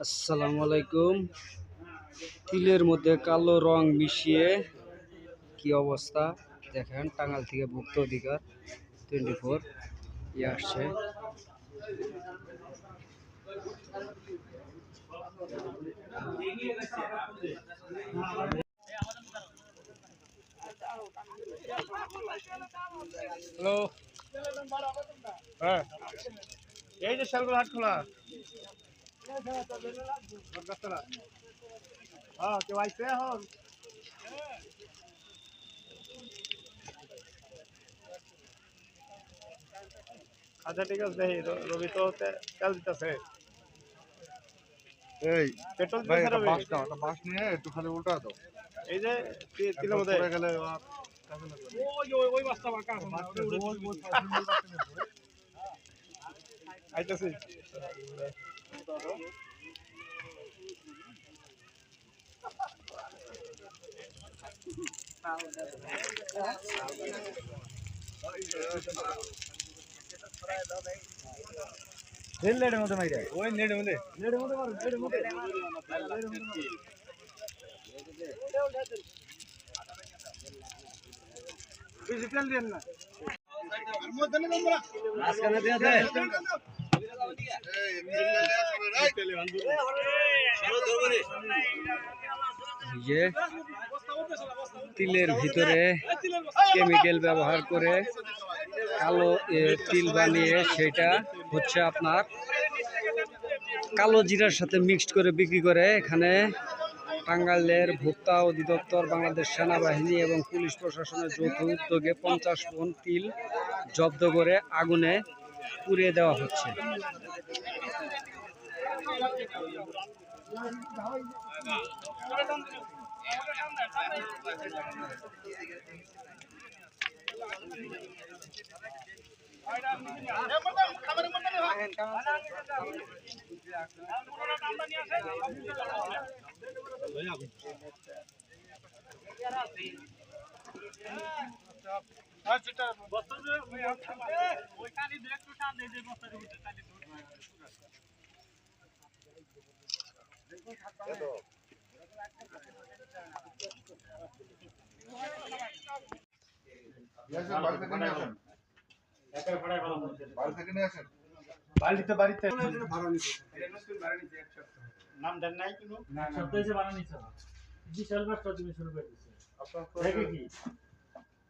আসসালামু আলাইকুম। তিলের মধ্যে কালো রং মিশিয়ে কি অবস্থা দেখেন। টাঙ্গাইল থেকে ভুক্ত অধিকার 24 আসছে। হ্যালো, হ্যাঁ, এই যে শালগুলো হাট খোলা। হ্যাঁ, কেউ আইছে এখন? আচ্ছা ঠিক আছে, দেখি রবি তো তেল দিতেছে। এই পেট্রোল ভাই দিতেছে একটা রবি। বাস দাও, একটা বাস নিয়ে একটু খালি উল্টা দাও। এই যে তিলের মধ্যে পড়ে গেলে আর কাজে লাগবে না। ওই বাসটা বাঁকা আছে না, ওটা উড়ে আইতাছি। রেল লাইনের মধ্যে মাইরে ওই নেড়ে মধ্যে বেশি তেল দেন না। আজকালে দেয়া দেয় যে তিলের ভিতরে কেমিক্যাল ব্যবহার করে কালো তিল বানিয়ে সেটা হচ্ছে আপনার কালো জিরার সাথে মিক্সড করে বিক্রি করে। এখানে টাঙ্গাইলের ভোক্তা অধিদপ্তর, বাংলাদেশ সেনাবাহিনী এবং পুলিশ প্রশাসনের যৌথ উদ্যোগে 50 মণ তিল জব্দ করে আগুনে পুড়িয়ে দেওয়া হচ্ছে। বাড়ি থেকে নিয়ে আসেন, বাড়ি থেকে নিয়ে আসেন। বাড়িতে নাম দেন নাই কোনো বিশাল ব্যবসা তুমি শুরু করে দিচ্ছে। আপনার দেখে কি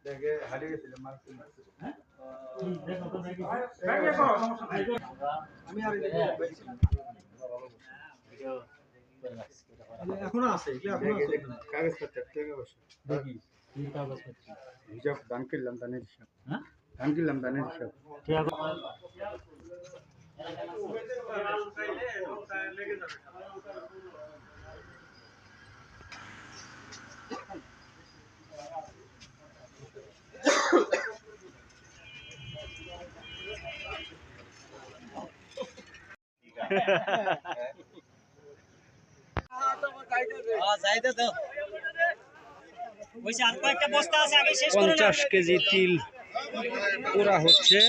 দেখে হারিয়ে গেছিলাম মার্কেট। দেখো তো দেখি আমি আর এখনো আছে কাগজপত্র থেকে বসে দেখি কি কাগজপত্র হিসাব দান করলাম, দানের হিসাব হ্যাঁ দান করলাম, দানের হিসাব। ঠিক আছে যাইতে দাও। 50 কেজি তিল পুরা হচ্ছে।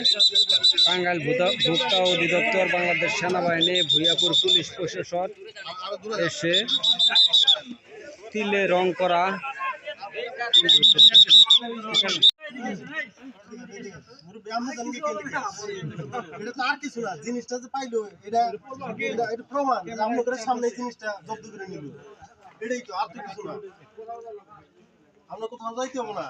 টাঙ্গাইল ভোক্তা অধিদপ্তর, বাংলাদেশ সেনাবাহিনী, ভুইয়াপুর পুলিশ প্রশাসন এসে তিলে রং করা এটা তো আর কিছু না, জিনিসটা যে পাইলো এটা এটা প্রমাণ যে আমাদের সামনে জিনিসটা জব্দ করে নিল। এটাই তো, আর তো কিছু না। আমরা কোথাও যাইতে হবো না।